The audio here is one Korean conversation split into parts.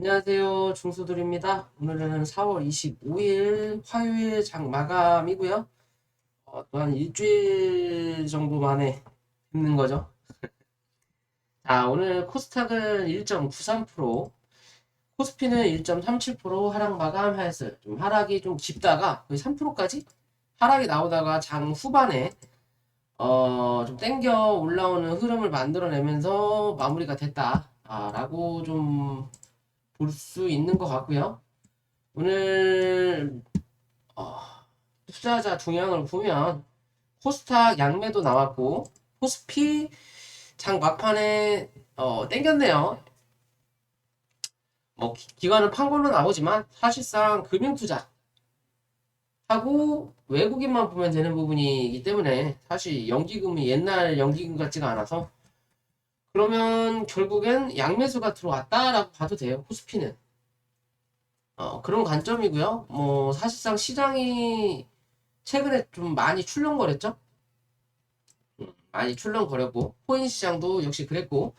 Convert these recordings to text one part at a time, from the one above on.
안녕하세요. 중수들입니다. 오늘은 4월 25일 화요일 장 마감이고요. 또한 일주일 정도 만에 뵙는 거죠. 자, 오늘 코스닥은 1.93%, 코스피는 1.37% 하락 마감하였어요. 좀 하락이 좀 깊다가 거의 3%까지 하락이 나오다가 장 후반에 좀 땡겨 올라오는 흐름을 만들어내면서 마무리가 됐다. 라고 좀 볼 수 있는 것 같고요. 오늘 어, 투자자 동향을 보면 코스닥 양매도 나왔고 코스피 장 막판에 땡겼네요. 뭐 기관은 판고는 나오지만 사실상 금융투자 하고 외국인만 보면 되는 부분이기 때문에 사실 연기금이 옛날 연기금 같지가 않아서 그러면 결국엔 양매수가 들어왔다라고 봐도 돼요. 코스피는 그런 관점이고요. 뭐 사실상 시장이 최근에 좀 많이 출렁거렸죠. 많이 출렁거렸고 코인 시장도 역시 그랬고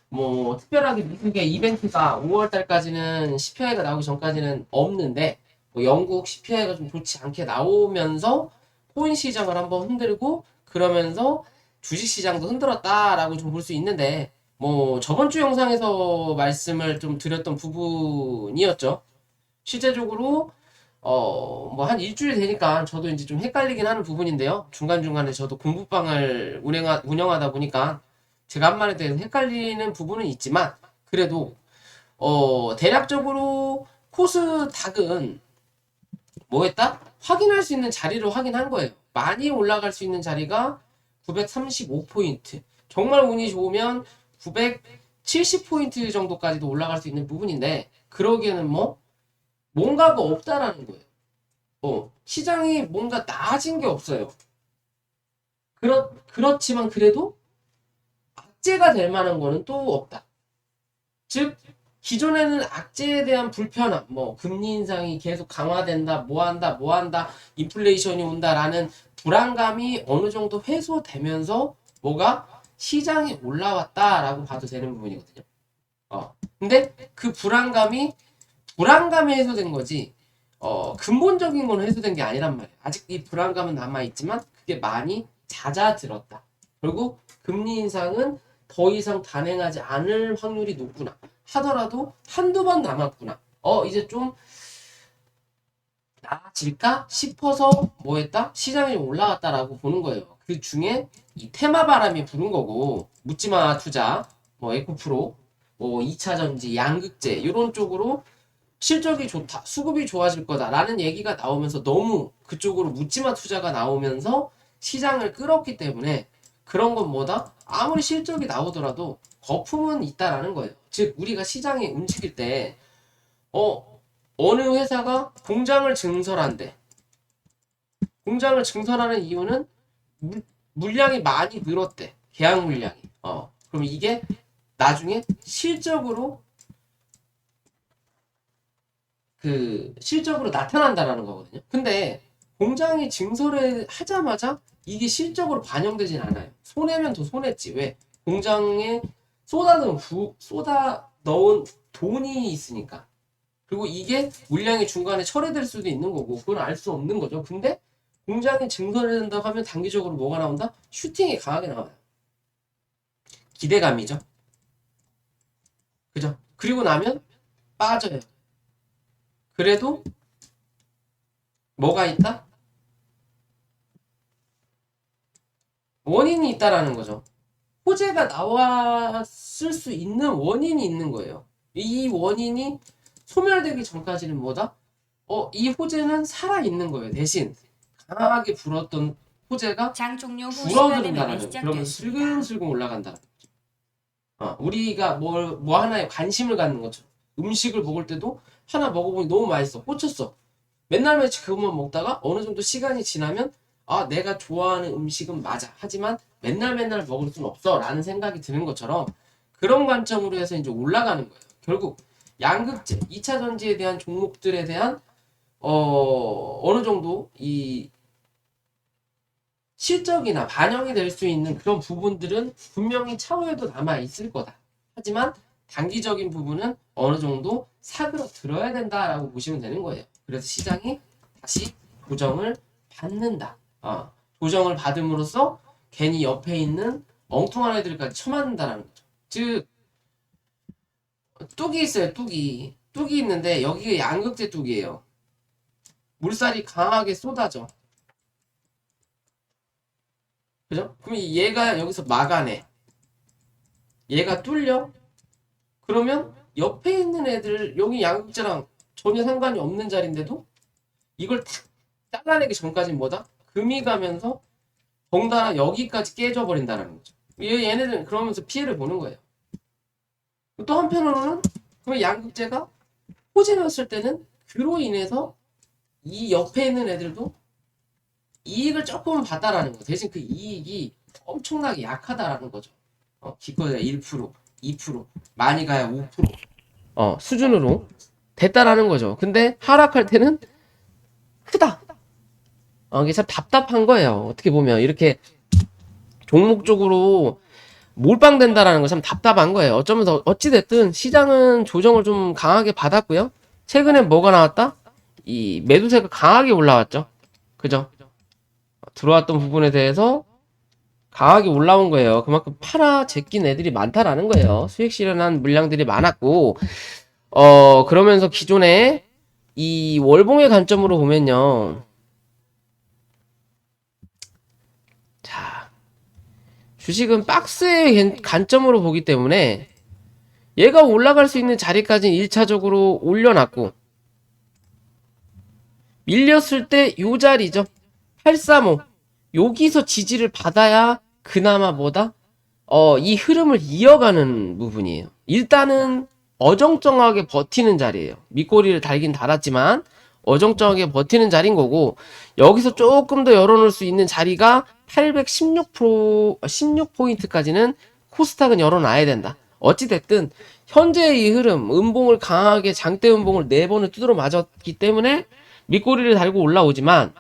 뭐 특별하게 무슨 게 이벤트가 5월 달까지는 CPI가 나오기 전까지는 없는데 뭐 영국 CPI가 좀 좋지 않게 나오면서 코인 시장을 한번 흔들고 그러면서 주식 시장도 흔들었다라고 좀 볼 수 있는데 뭐 저번 주 영상에서 말씀을 좀 드렸던 부분이었죠. 실제적으로 뭐 한 일주일 되니까 저도 이제 좀 헷갈리긴 하는 부분인데요. 중간중간에 저도 공부방을 운영하다 보니까 제가 한 말에 대해서 헷갈리는 부분은 있지만 그래도 대략적으로 코스닥은 뭐 했다? 확인할 수 있는 자리를 확인한 거예요. 많이 올라갈 수 있는 자리가 935포인트. 정말 운이 좋으면 970포인트 정도까지도 올라갈 수 있는 부분인데 그러기에는 뭐 뭔가가 없다라는 거예요. 시장이 뭔가 나아진 게 없어요. 그렇지만 그래도 악재가 될 만한 거는 또 없다. 즉, 기존에는 악재에 대한 불편함, 뭐, 금리 인상이 계속 강화된다, 뭐 한다, 인플레이션이 온다라는 불안감이 어느 정도 해소되면서 뭐가 시장이 올라왔다라고 봐도 되는 부분이거든요. 근데 그 불안감이 해소된 거지, 근본적인 건 해소된 게 아니란 말이에요. 아직 이 불안감은 남아있지만 그게 많이 잦아들었다. 결국 금리 인상은 더 이상 단행하지 않을 확률이 높구나. 하더라도 한두 번 남았구나. 이제 좀 나아질까 싶어서 뭐 했다? 시장이 좀 올라갔다라고 보는 거예요. 그 중에 이 테마 바람이 부는 거고, 묻지마 투자, 뭐 에코프로, 뭐 2차 전지, 양극재, 이런 쪽으로 실적이 좋다, 수급이 좋아질 거다라는 얘기가 나오면서 너무 그쪽으로 묻지마 투자가 나오면서 시장을 끌었기 때문에 그런 건 뭐다? 아무리 실적이 나오더라도 거품은 있다라는 거예요. 즉 우리가 시장에 움직일 때 어느 회사가 공장을 증설한대. 공장을 증설하는 이유는 물량이 많이 늘었대. 계약 물량이. 그럼 이게 나중에 실적으로 나타난다라는 거거든요. 근데 공장이 증설을 하자마자 이게 실적으로 반영되진 않아요. 손해면 더 손했지. 왜? 공장에 쏟아 넣은 돈이 있으니까. 그리고 이게 물량이 중간에 철회될 수도 있는 거고, 그건 알 수 없는 거죠. 근데 공장이 증설을 한다고 하면 단기적으로 뭐가 나온다? 슈팅이 강하게 나와요. 기대감이죠. 그죠? 그리고 나면 빠져요. 그래도 뭐가 있다? 원인이 있다라는 거죠. 호재가 나왔을 수 있는 원인이 있는 거예요. 이 원인이 소멸되기 전까지는 뭐다? 이 호재는 살아있는 거예요. 대신 강하게 불었던 호재가 장 종료 후 시간의 매매 줄어든다라는 거예요. 그러면 시작되었습니다. 슬금슬금 올라간다라는 거죠. 우리가 뭐 하나에 관심을 갖는 것처럼 음식을 먹을 때도 하나 먹어보니 너무 맛있어. 꽂혔어. 맨날 매일 그것만 먹다가 어느 정도 시간이 지나면 내가 좋아하는 음식은 맞아. 하지만 맨날 먹을 수는 없어. 라는 생각이 드는 것처럼 그런 관점으로 해서 이제 올라가는 거예요. 결국 양극재, 2차 전지에 대한 종목들에 대한 어느 정도 이 실적이나 반영이 될 수 있는 그런 부분들은 분명히 차후에도 남아 있을 거다. 하지만 단기적인 부분은 어느 정도 사그러들어야 된다라고 보시면 되는 거예요. 그래서 시장이 다시 조정을 받는다. 조정을 받음으로써 괜히 옆에 있는 엉뚱한 애들까지 쳐맞는다라는 거죠. 즉 뚝이 있어요. 뚝이 있는데 여기가 양극재 뚝이에요. 물살이 강하게 쏟아져. 그죠? 그럼 얘가 여기서 막아내. 얘가 뚫려? 그러면 옆에 있는 애들, 여기 양극재랑 전혀 상관이 없는 자리인데도 이걸 탁 잘라내기 전까지는 뭐다? 금이 가면서 덩달아 여기까지 깨져버린다는 거죠. 얘네들은 그러면서 피해를 보는 거예요. 또 한편으로는 그러면 양극재가 호재였을 때는 그로 인해서 이 옆에 있는 애들도 이익을 조금은 봤다라는 거. 대신 그 이익이 엄청나게 약하다라는 거죠. 기껏해야 1%, 2%, 많이 가야 5% 수준으로 됐다라는 거죠. 근데 하락할 때는 크다. 이게 참 답답한 거예요. 어떻게 보면 이렇게 종목적으로 몰빵된다라는 거 참 답답한 거예요. 어쩌면서 어찌됐든 시장은 조정을 좀 강하게 받았고요. 최근에 뭐가 나왔다? 이 매도세가 강하게 올라왔죠. 그죠? 들어왔던 부분에 대해서 강하게 올라온 거예요. 그만큼 팔아 제낀 애들이 많다라는 거예요. 수익 실현한 물량들이 많았고, 그러면서 기존에 이 월봉의 관점으로 보면요. 자, 주식은 박스의 관점으로 보기 때문에 얘가 올라갈 수 있는 자리까지는 1차적으로 올려놨고, 밀렸을 때 요 자리죠. 835. 여기서 지지를 받아야 그나마 뭐다? 이 흐름을 이어가는 부분이에요. 일단은 어정쩡하게 버티는 자리예요. 밑꼬리를 달긴 달았지만 어정쩡하게 버티는 자리인 거고, 여기서 조금 더 열어놓을 수 있는 자리가 16포인트까지는 코스닥은 열어놔야 된다. 어찌됐든 현재의 이 흐름, 음봉을 강하게 장대 음봉을 4번을 두드러 맞았기 때문에 밑꼬리를 달고 올라오지만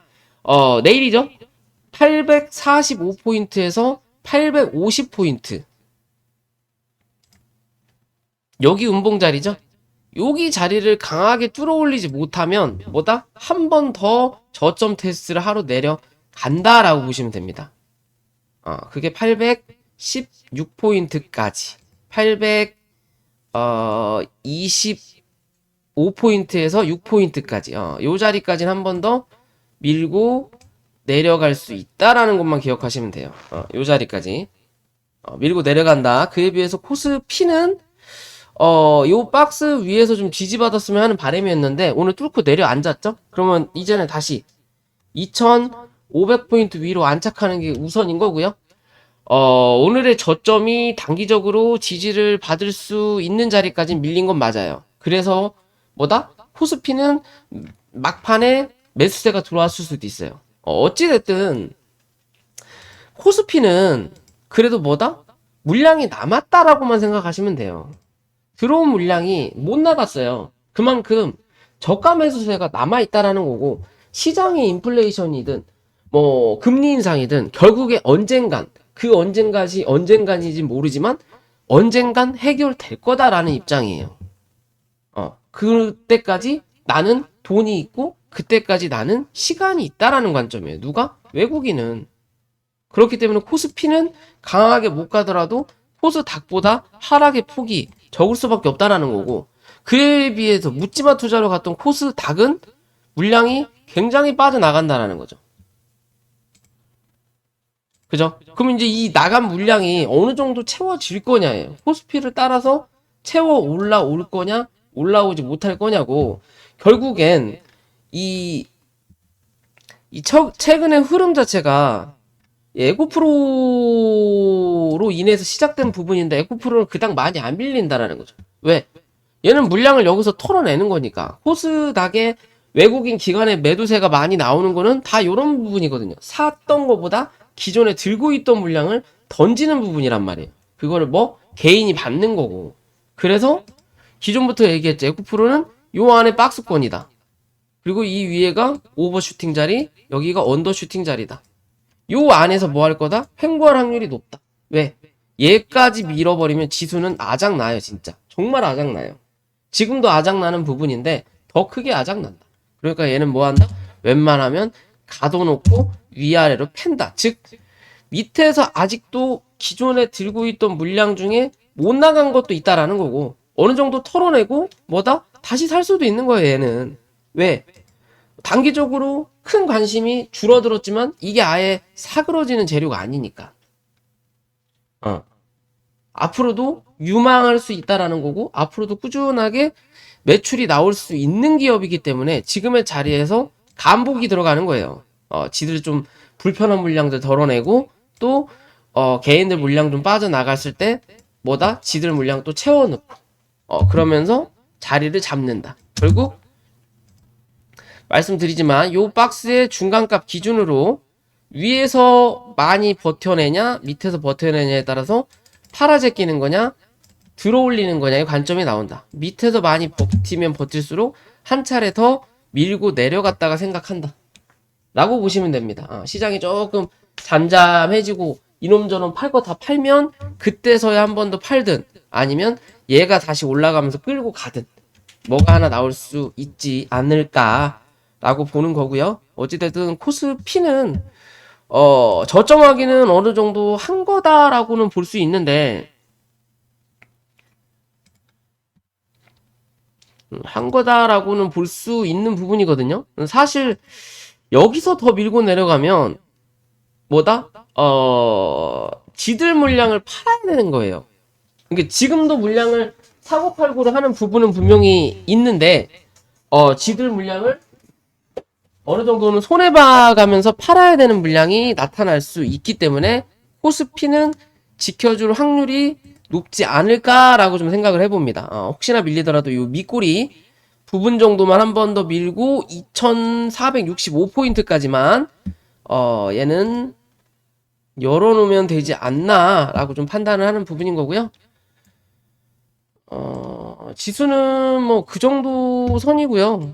내일이죠. 845포인트에서 850포인트. 여기 음봉 자리죠. 여기 자리를 강하게 뚫어 올리지 못하면 뭐다? 한 번 더 저점 테스트를 하러 내려간다라고 보시면 됩니다. 그게 816포인트까지. 825포인트에서 6포인트까지. 요 자리까지는 한 번 더 밀고 내려갈 수 있다라는 것만 기억하시면 돼요. 요 자리까지 밀고 내려간다. 그에 비해서 코스피는 요 박스 위에서 좀 지지받았으면 하는 바람이었는데 오늘 뚫고 내려앉았죠? 그러면 이제는 다시 2500포인트 위로 안착하는 게 우선인 거고요. 오늘의 저점이 단기적으로 지지를 받을 수 있는 자리까지 밀린 건 맞아요. 그래서 뭐다? 코스피는 막판에 매수세가 들어왔을 수도 있어요. 어찌됐든 코스피는 그래도 뭐다? 물량이 남았다라고만 생각하시면 돼요. 들어온 물량이 못 나갔어요. 그만큼 저가 매수세가 남아있다라는 거고, 시장의 인플레이션이든 뭐 금리 인상이든 결국에 언젠간, 그 언젠간인지 모르지만 언젠간 해결될 거다라는 입장이에요. 그때까지 나는 돈이 있고 그때까지 나는 시간이 있다라는 관점이에요. 누가? 외국인은. 그렇기 때문에 코스피는 강하게 못 가더라도 코스닥보다 하락의 폭이 적을 수밖에 없다라는 거고, 그에 비해서 묻지마 투자로 갔던 코스닥은 물량이 굉장히 빠져나간다라는 거죠. 그죠? 그럼 이제 이 나간 물량이 어느 정도 채워질 거냐예요. 코스피를 따라서 채워 올라올 거냐, 올라오지 못할 거냐고. 결국엔 최근의 흐름 자체가 에코프로로 인해서 시작된 부분인데, 에코프로는 그닥 많이 안 밀린다라는 거죠. 왜? 얘는 물량을 여기서 털어내는 거니까. 코스닥에 외국인 기관의 매도세가 많이 나오는 거는 다 이런 부분이거든요. 샀던 거보다 기존에 들고 있던 물량을 던지는 부분이란 말이에요. 그거를 뭐 개인이 받는 거고. 그래서 기존부터 얘기했죠. 에코프로는 요 안에 박스권이다. 그리고 이 위에가 오버슈팅 자리, 여기가 언더슈팅 자리다. 요 안에서 뭐 할 거다? 횡보할 확률이 높다. 왜? 얘까지 밀어버리면 지수는 아작나요, 진짜. 정말 아작나요. 지금도 아작나는 부분인데 더 크게 아작난다. 그러니까 얘는 뭐 한다? 웬만하면 가둬놓고 위아래로 팬다. 즉 밑에서 아직도 기존에 들고 있던 물량 중에 못 나간 것도 있다라는 거고, 어느 정도 털어내고 뭐다? 다시 살 수도 있는 거예요, 얘는. 왜? 단기적으로 큰 관심이 줄어들었지만 이게 아예 사그러지는 재료가 아니니까. 앞으로도 유망할 수 있다라는 거고, 앞으로도 꾸준하게 매출이 나올 수 있는 기업이기 때문에 지금의 자리에서 간복이 들어가는 거예요. 지들 좀 불편한 물량들 덜어내고, 또 개인들 물량 좀 빠져나갔을 때 뭐다? 지들 물량 또 채워넣고, 그러면서 자리를 잡는다. 결국 말씀드리지만 요 박스의 중간값 기준으로 위에서 많이 버텨내냐 밑에서 버텨내냐에 따라서 팔아제끼는 거냐 들어올리는 거냐의 관점이 나온다. 밑에서 많이 버티면 버틸수록 한 차례 더 밀고 내려갔다가 생각한다 라고 보시면 됩니다. 시장이 조금 잠잠해지고 이놈저놈 팔 거 다 팔면 그때서야 한 번 더 팔든, 아니면 얘가 다시 올라가면서 끌고 가든 뭐가 하나 나올 수 있지 않을까 라고 보는 거고요. 어찌됐든 코스피는 저점하기는 어느 정도 한 거다라고는 볼 수 있는데, 한 거다라고는 볼 수 있는 부분이거든요. 사실 여기서 더 밀고 내려가면 뭐다? 지들 물량을 팔아야 되는 거예요. 그러니까 지금도 물량을 사고 팔고를 하는 부분은 분명히 있는데, 지들 물량을 어느 정도는 손해봐가면서 팔아야 되는 물량이 나타날 수 있기 때문에 코스피는 지켜줄 확률이 높지 않을까라고 좀 생각을 해봅니다. 혹시나 밀리더라도 이 밑꼬리 부분 정도만 한 번 더 밀고 2465포인트까지만 얘는 열어놓으면 되지 않나라고 좀 판단을 하는 부분인 거고요. 지수는 뭐 그 정도 선이고요.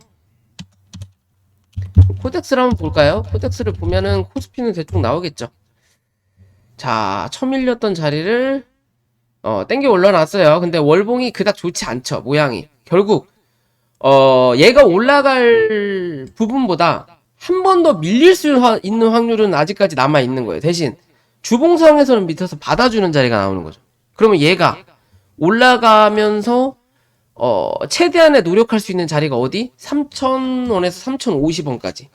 코덱스를 한번 볼까요? 코덱스를 보면은 코스피는 대충 나오겠죠. 자, 처밀렸던 자리를 땡겨 올려놨어요. 근데 월봉이 그닥 좋지 않죠, 모양이. 결국 얘가 올라갈 부분보다 한 번 더 밀릴 수 있는 확률은 아직까지 남아 있는 거예요. 대신 주봉상에서는 밑에서 받아주는 자리가 나오는 거죠. 그러면 얘가 올라가면서 최대한의 노력할 수 있는 자리가 어디? 3,000원에서 3,050원까지.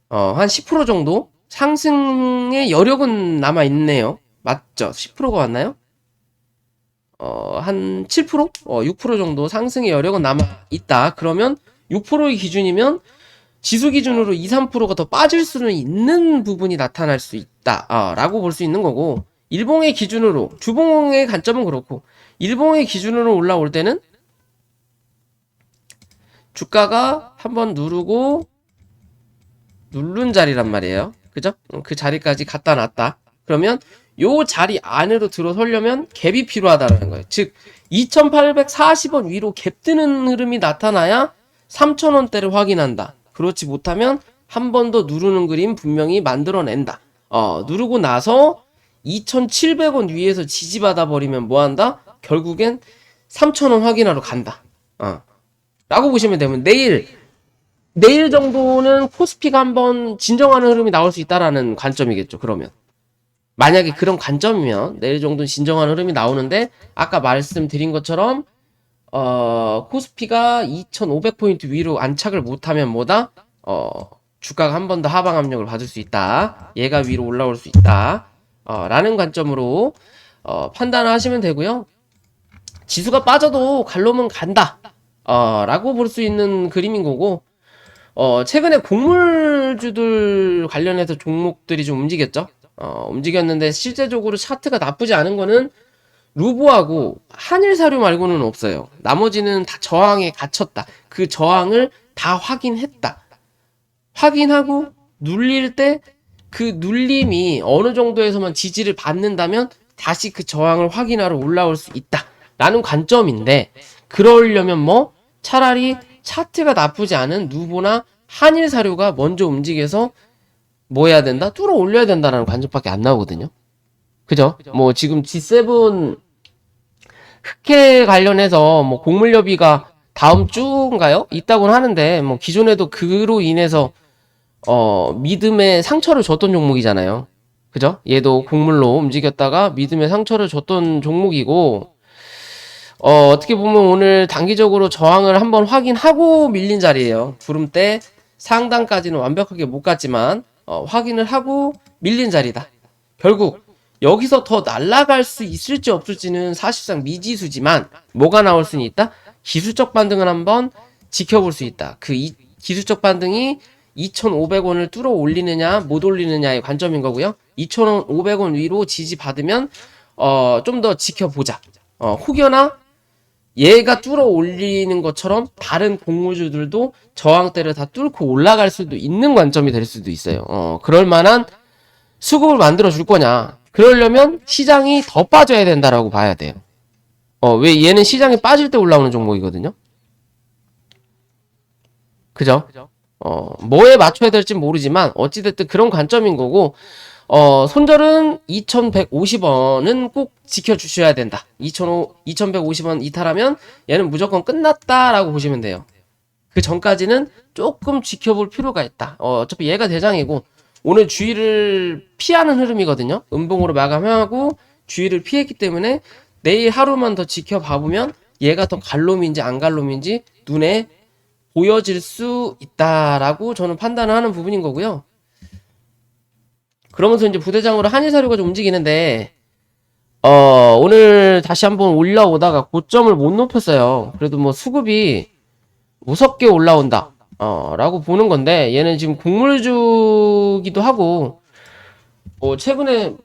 한 10% 정도 상승의 여력은 남아 있네요. 맞죠? 10%가 맞나요? 한 7%? 6% 정도 상승의 여력은 남아 있다. 그러면 6%의 기준이면 지수 기준으로 2, 3%가 더 빠질 수는 있는 부분이 나타날 수 있다. 라고 볼 수 있는 거고, 일봉의 기준으로, 주봉의 관점은 그렇고, 일봉의 기준으로 올라올 때는 주가가 한번 누르고 누른 자리란 말이에요. 그죠? 그 자리까지 갖다 놨다. 그러면 요 자리 안으로 들어서려면 갭이 필요하다는 거예요. 즉 2840원 위로 갭 뜨는 흐름이 나타나야 3000원대를 확인한다. 그렇지 못하면 한 번 더 누르는 그림 분명히 만들어낸다. 누르고 나서 2700원 위에서 지지받아 버리면 뭐한다? 결국엔 3000원 확인하러 간다. 라고 보시면 되면 내일 정도는 코스피가 한번 진정하는 흐름이 나올 수 있다라는 관점이겠죠. 그러면 만약에 그런 관점이면 내일 정도는 진정하는 흐름이 나오는데, 아까 말씀드린 것처럼 코스피가 2500포인트 위로 안착을 못하면 뭐다? 주가가 한 번 더 하방 압력을 받을 수 있다. 얘가 위로 올라올 수 있다. 라는 관점으로 판단을 하시면 되고요. 지수가 빠져도 갈로면 간다. 라고 볼 수 있는 그림인 거고, 최근에 곡물주들 관련해서 종목들이 좀 움직였죠. 움직였는데 실제적으로 차트가 나쁘지 않은 거는 루보하고 한일사료 말고는 없어요. 나머지는 다 저항에 갇혔다. 그 저항을 다 확인했다. 확인하고 눌릴 때 그 눌림이 어느 정도에서만 지지를 받는다면 다시 그 저항을 확인하러 올라올 수 있다. 라는 관점인데, 그러려면 뭐 차라리 차트가 나쁘지 않은 누보나 한일사료가 먼저 움직여서 뭐 해야 된다? 뚫어 올려야 된다라는 관점밖에 안 나오거든요. 그죠? 뭐 지금 G7 흑해 관련해서 뭐 곡물협의가 다음 주인가요? 있다고는 하는데 뭐 기존에도 그로 인해서 믿음의 상처를 줬던 종목이잖아요. 그죠? 얘도 곡물로 움직였다가 믿음의 상처를 줬던 종목이고 어떻게 보면 오늘 단기적으로 저항을 한번 확인하고 밀린 자리예요. 구름대 상단까지는 완벽하게 못 갔지만 확인을 하고 밀린 자리다. 결국 여기서 더 날아갈 수 있을지 없을지는 사실상 미지수지만 뭐가 나올 수는 있다? 기술적 반등을 한번 지켜볼 수 있다. 기술적 반등이 2,500원을 뚫어 올리느냐 못 올리느냐의 관점인 거고요. 2,500원 위로 지지받으면 좀 더 지켜보자. 혹여나 얘가 뚫어 올리는 것처럼 다른 공모주들도 저항대를 다 뚫고 올라갈 수도 있는 관점이 될 수도 있어요. 그럴 만한 수급을 만들어 줄 거냐. 그러려면 시장이 더 빠져야 된다라고 봐야 돼요. 왜 얘는 시장이 빠질 때 올라오는 종목이거든요. 그죠? 뭐에 맞춰야 될지 모르지만 어찌됐든 그런 관점인 거고 손절은 2150원은 꼭 지켜주셔야 된다. 2150원 이탈하면 얘는 무조건 끝났다라고 보시면 돼요. 그 전까지는 조금 지켜볼 필요가 있다. 어차피 얘가 대장이고 오늘 주의를 피하는 흐름이거든요. 음봉으로 마감하고 주의를 피했기 때문에 내일 하루만 더 지켜봐보면 얘가 더 갈놈인지 안 갈놈인지 눈에 보여질 수 있다라고 저는 판단을 하는 부분인 거고요. 그러면서 이제 부대장으로 한일사료가 좀 움직이는데 오늘 다시 한번 올라오다가 고점을 못 높였어요. 그래도 뭐 수급이 무섭게 올라온다 라고 보는 건데 얘는 지금 곡물주기도 하고 최근에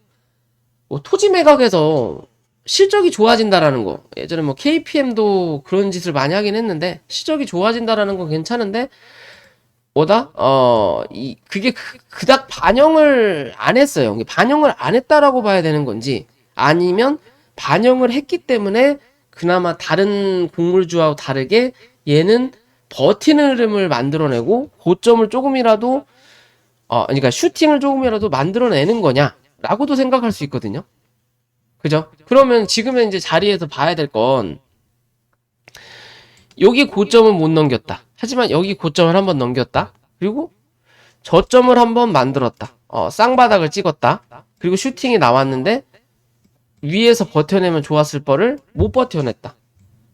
토지 매각에서 실적이 좋아진다라는 거. 예전에 뭐 KPM도 그런 짓을 많이 하긴 했는데 실적이 좋아진다라는 건 괜찮은데 그게 그닥 반영을 안 했어요. 반영을 안 했다라고 봐야 되는 건지 아니면 반영을 했기 때문에 그나마 다른 곡물주하고 다르게 얘는 버티는 흐름을 만들어내고 고점을 조금이라도 그러니까 슈팅을 조금이라도 만들어내는 거냐라고도 생각할 수 있거든요. 그죠? 그러면 지금의 이제 자리에서 봐야 될 건 여기 고점은 못 넘겼다. 하지만 여기 고점을 한번 넘겼다. 그리고 저점을 한번 만들었다. 쌍바닥을 찍었다. 그리고 슈팅이 나왔는데 위에서 버텨내면 좋았을 거를 못 버텨냈다.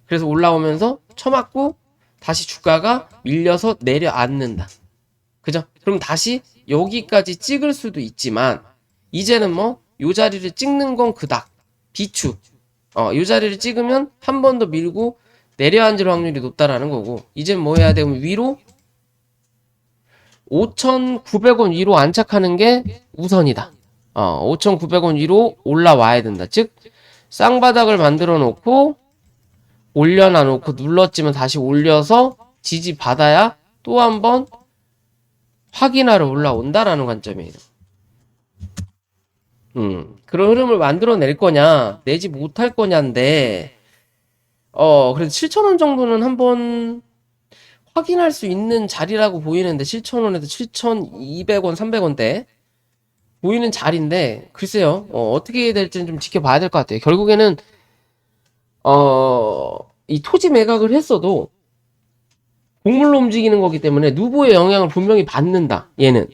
그래서 올라오면서 쳐맞고 다시 주가가 밀려서 내려앉는다. 그죠? 그럼 다시 여기까지 찍을 수도 있지만 이제는 뭐 요 자리를 찍는 건 그닥 비추. 요 자리를 찍으면 한 번 더 밀고 내려앉을 확률이 높다라는 거고 이젠 뭐 해야 되면 위로 5,900원 위로 안착하는 게 우선이다. 5,900원 위로 올라와야 된다. 즉 쌍바닥을 만들어 놓고 올려놔 놓고 눌렀지만 다시 올려서 지지 받아야 또 한 번 확인하러 올라온다라는 관점이에요. 그런 흐름을 만들어낼 거냐 내지 못할 거냐인데 그래도 7,000원 정도는 한번 확인할 수 있는 자리라고 보이는데 7,000원에서 7,200원 300원대 보이는 자리인데 글쎄요 어떻게 될지는 좀 지켜봐야 될 것 같아요. 결국에는 이 토지 매각을 했어도 곡물로 움직이는 거기 때문에 누보의 영향을 분명히 받는다. 얘는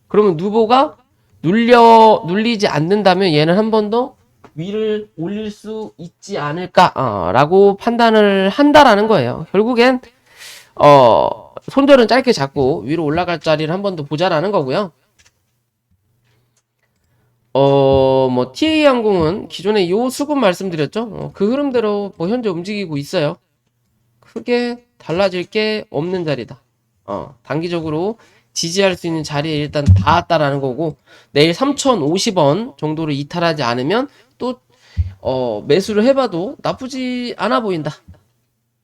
그러면 누보가 눌리지 않는다면 얘는 한 번 더 위를 올릴 수 있지 않을까 라고 판단을 한다라는 거예요. 결국엔 손절은 짧게 잡고 위로 올라갈 자리를 한 번 더 보자라는 거고요. 뭐 TA항공은 기존에 요 수급 말씀드렸죠. 그 흐름대로 뭐 현재 움직이고 있어요. 크게 달라질 게 없는 자리다. 단기적으로 지지할 수 있는 자리에 일단 닿았다라는 거고 내일 3,050원 정도를 이탈하지 않으면 또 매수를 해봐도 나쁘지 않아 보인다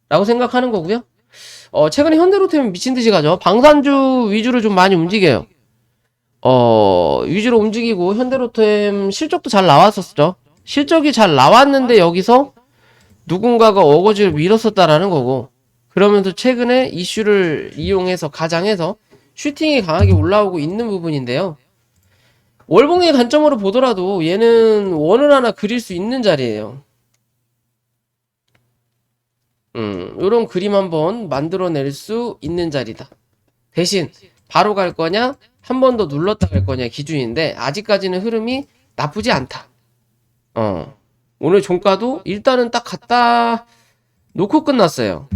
라고 생각하는 거고요. 최근에 현대로템 미친듯이 가죠. 방산주 위주로 좀 많이 움직여요. 위주로 움직이고 현대로템 실적도 잘 나왔었죠. 실적이 잘 나왔는데 여기서 누군가가 어거지를 밀었었다라는 거고 그러면서 최근에 이슈를 이용해서 가장해서 슈팅이 강하게 올라오고 있는 부분인데요. 월봉의 관점으로 보더라도 얘는 원을 하나 그릴 수 있는 자리예요. 요런 그림 한번 만들어낼 수 있는 자리다. 대신 바로 갈 거냐 한 번 더 눌렀다 갈 거냐 기준인데 아직까지는 흐름이 나쁘지 않다. 오늘 종가도 일단은 딱 갖다 놓고 끝났어요.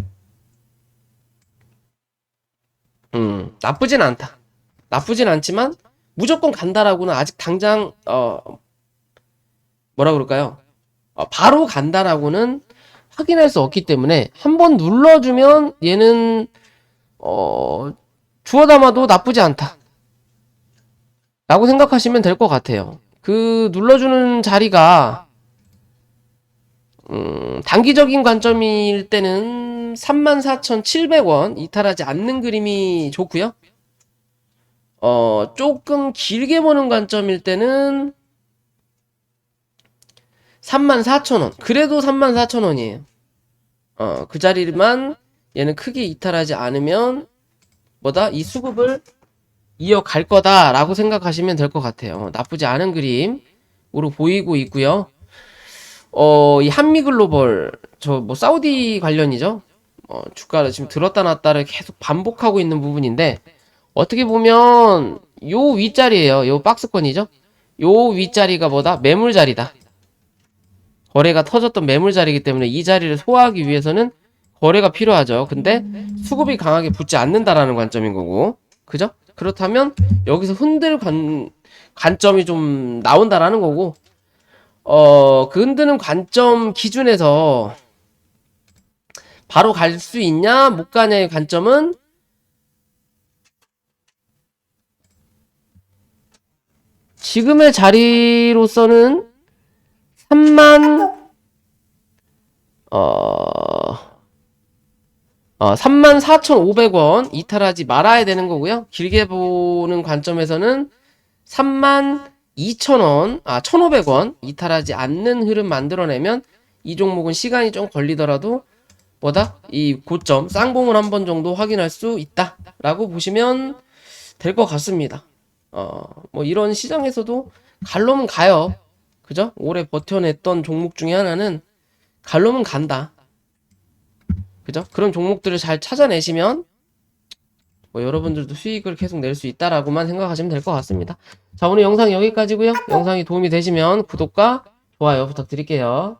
나쁘진 않다. 나쁘진 않지만 무조건 간다라고는 아직 당장 뭐라 그럴까요? 바로 간다라고는 확인할 수 없기 때문에 한번 눌러주면 얘는 주워 담아도 나쁘지 않다 라고 생각하시면 될 것 같아요. 그 눌러주는 자리가 단기적인 관점일 때는 34,700원 이탈하지 않는 그림이 좋고요. 조금 길게 보는 관점일 때는 34,000원. 그래도 34,000원이에요. 그 자리만 얘는 크게 이탈하지 않으면 뭐다? 이 수급을 이어갈 거다라고 생각하시면 될 것 같아요. 나쁘지 않은 그림으로 보이고 있고요. 이 한미글로벌 저 뭐 사우디 관련이죠. 주가를 지금 들었다 놨다를 계속 반복하고 있는 부분인데 어떻게 보면 요 윗자리에요. 요 박스권이죠. 요 윗자리가 뭐다? 매물 자리다. 거래가 터졌던 매물 자리이기 때문에 이 자리를 소화하기 위해서는 거래가 필요하죠. 근데 수급이 강하게 붙지 않는다라는 관점인 거고. 그죠? 그렇다면 여기서 흔들 관점이 좀 나온다라는 거고. 그 흔드는 관점 기준에서 바로 갈 수 있냐 못 가냐의 관점은 지금의 자리로서는 34,500원 이탈하지 말아야 되는 거고요. 길게 보는 관점에서는 32,000원, 1,500원 이탈하지 않는 흐름 만들어내면 이 종목은 시간이 좀 걸리더라도 뭐다? 이 고점, 쌍봉을 한 번 정도 확인할 수 있다. 라고 보시면 될 것 같습니다. 뭐 이런 시장에서도 갈 놈은 가요. 그죠? 오래 버텨냈던 종목 중에 하나는 갈 놈은 간다. 그죠? 그런 종목들을 잘 찾아내시면 뭐 여러분들도 수익을 계속 낼 수 있다라고만 생각하시면 될 것 같습니다. 자, 오늘 영상 여기까지고요. 영상이 도움이 되시면 구독과 좋아요 부탁드릴게요.